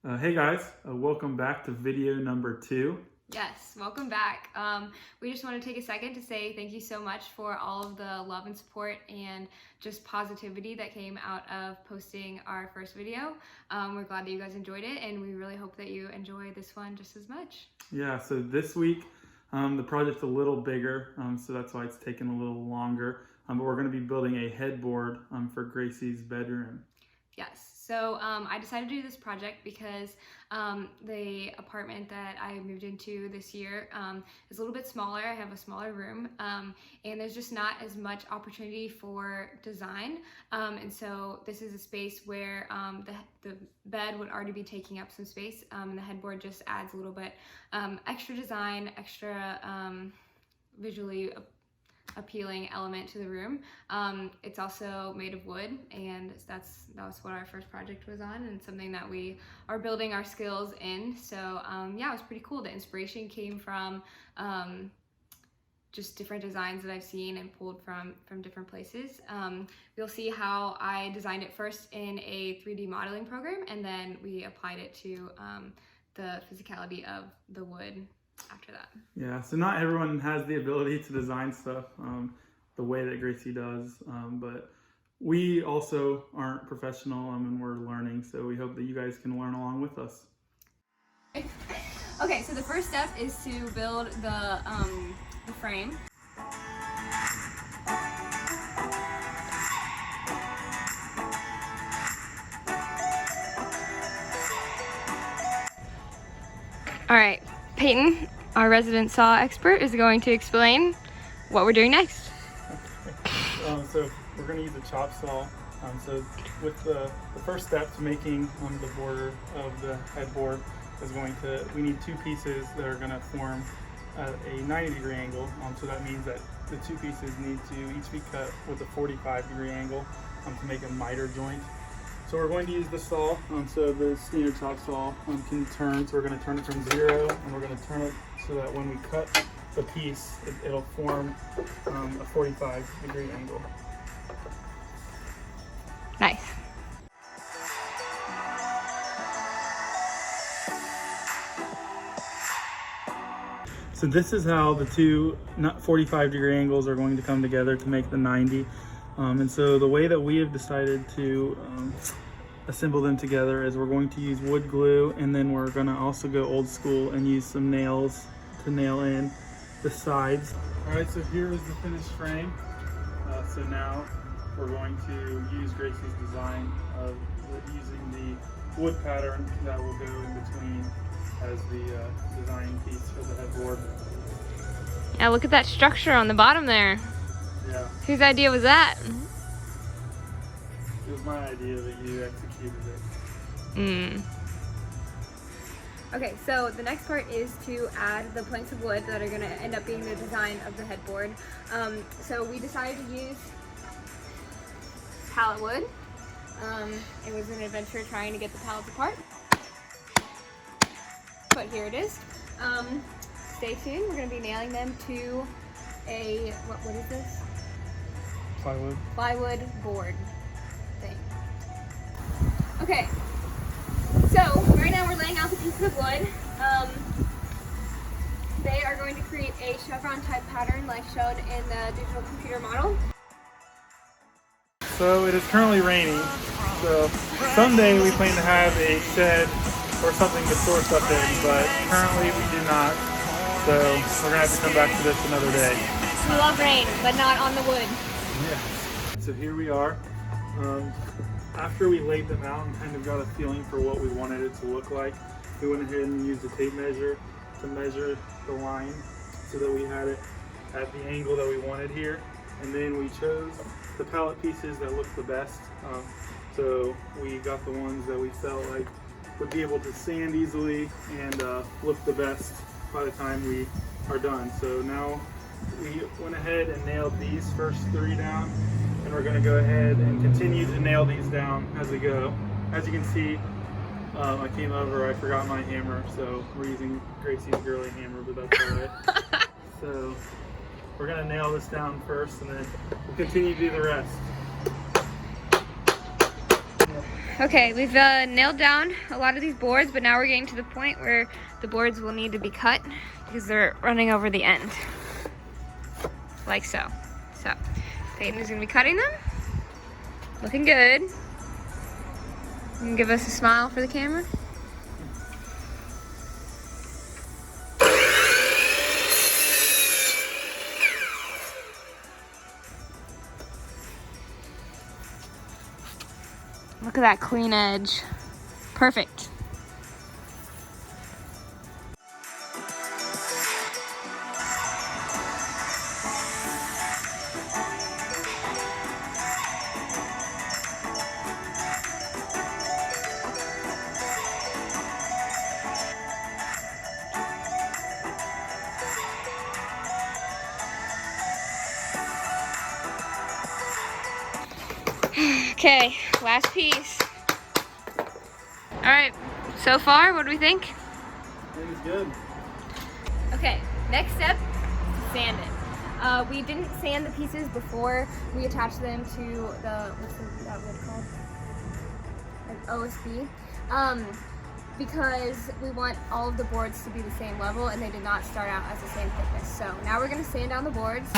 Hey guys, welcome back to video number 2. Yes, welcome back. We just want to take a second to say thank you so much for all of the love and support and just positivity that came out of posting our first video. We're glad that you guys enjoyed it, and we really hope that you enjoy this one just as much. Yeah, so this week the project's a little bigger, so that's why it's taken a little longer. But we're going to be building a headboard for Gracie's bedroom. Yes, so I decided to do this project because the apartment that I moved into this year is a little bit smaller. I have a smaller room, and there's just not as much opportunity for design. And so this is a space where the bed would already be taking up some space, and the headboard just adds a little bit extra design, extra visually appealing element to the room. It's also made of wood, and that was what our first project was on, and something that we are building our skills in. So yeah, it was pretty cool. The inspiration came from just different designs that I've seen and pulled from different places. You'll see how I designed it first in a 3D modeling program, and then we applied it to the physicality of the wood after that. Yeah, so not everyone has the ability to design stuff the way that Gracie does, but we also aren't professional and we're learning, so we hope that you guys can learn along with us. Okay, so the first step is to build the frame. All right, Peyton, our resident saw expert, is going to explain what we're doing next. So we're going to use a chop saw. So with the first step to making the border of the headboard is we need two pieces that are going to form at a 90-degree angle. So that means that the two pieces need to each be cut with a 45-degree angle to make a miter joint. So we're going to use the saw, so the standard chop saw can turn, so we're going to turn it from 0, and we're going to turn it so that when we cut the piece, it'll form a 45-degree angle. Nice. So this is how the two 45-degree angles are going to come together to make the 90. And so the way that we have decided to assemble them together is we're going to use wood glue, and then we're going to also go old school and use some nails to nail in the sides. All right, so here is the finished frame. So now we're going to use Gracie's design of using the wood pattern that will go in between as the design piece for the headboard. Yeah, look at that structure on the bottom there. Yeah. Whose idea was that? It was my idea, that you executed it. Okay, so the next part is to add the planks of wood that are going to end up being the design of the headboard. So we decided to use pallet wood. It was an adventure trying to get the pallets apart, but here it is. Stay tuned. We're going to be nailing them to a, what is this? Plywood board thing. Okay, so right now we're laying out the pieces of wood. They are going to create a chevron type pattern like shown in the digital computer model. So it is currently raining, so someday we plan to have a shed or something to store stuff in, but currently we do not, so we're going to have to come back to this another day. We love rain, but not on the wood. Yeah. So here we are. After we laid them out and kind of got a feeling for what we wanted it to look like, we went ahead and used a tape measure to measure the line so that we had it at the angle that we wanted here. And then we chose the pallet pieces that looked the best. So we got the ones that we felt like would be able to sand easily and look the best by the time we are done. So now we went ahead and nailed these first 3 down, and we're going to go ahead and continue to nail these down as we go. As you can see, I came over, I forgot my hammer, so we're using Gracie's girly hammer, but that's alright. So we're going to nail this down first, and then we'll continue to do the rest. Okay, we've nailed down a lot of these boards, but now we're getting to the point where the boards will need to be cut because they're running over the end. Like so. So, Peyton is gonna be cutting them. Looking good. You can give us a smile for the camera. Look at that clean edge. Perfect. Okay, last piece. All right, so far, what do we think? I think it's good. Okay, next step is to sand it. We didn't sand the pieces before we attached them to the, what's that wood called? An OSB. Because we want all of the boards to be the same level and they did not start out as the same thickness. So now we're gonna sand down the boards.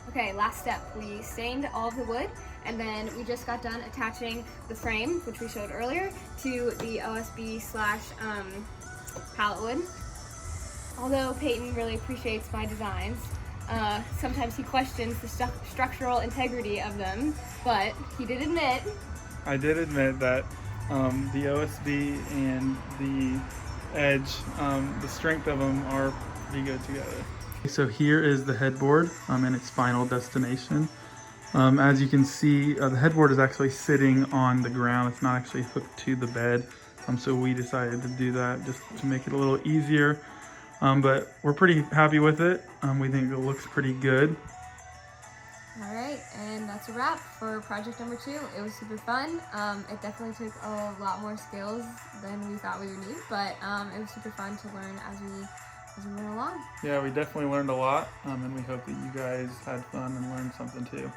Okay, last step. We stained all of the wood and then we just got done attaching the frame, which we showed earlier, to the OSB slash pallet wood. Although Peyton really appreciates my designs, sometimes he questions the structural integrity of them, but he did admit. I did admit that the OSB and the edge, the strength of them are pretty good together. So here is the headboard and its final destination. As you can see, the headboard is actually sitting on the ground. It's not actually hooked to the bed. So we decided to do that just to make it a little easier. But we're pretty happy with it. We think it looks pretty good. All right, and that's a wrap for project number 2. It was super fun. It definitely took a lot more skills than we thought we would need, but it was super fun to learn as we went along. Yeah, we definitely learned a lot, and we hope that you guys had fun and learned something too.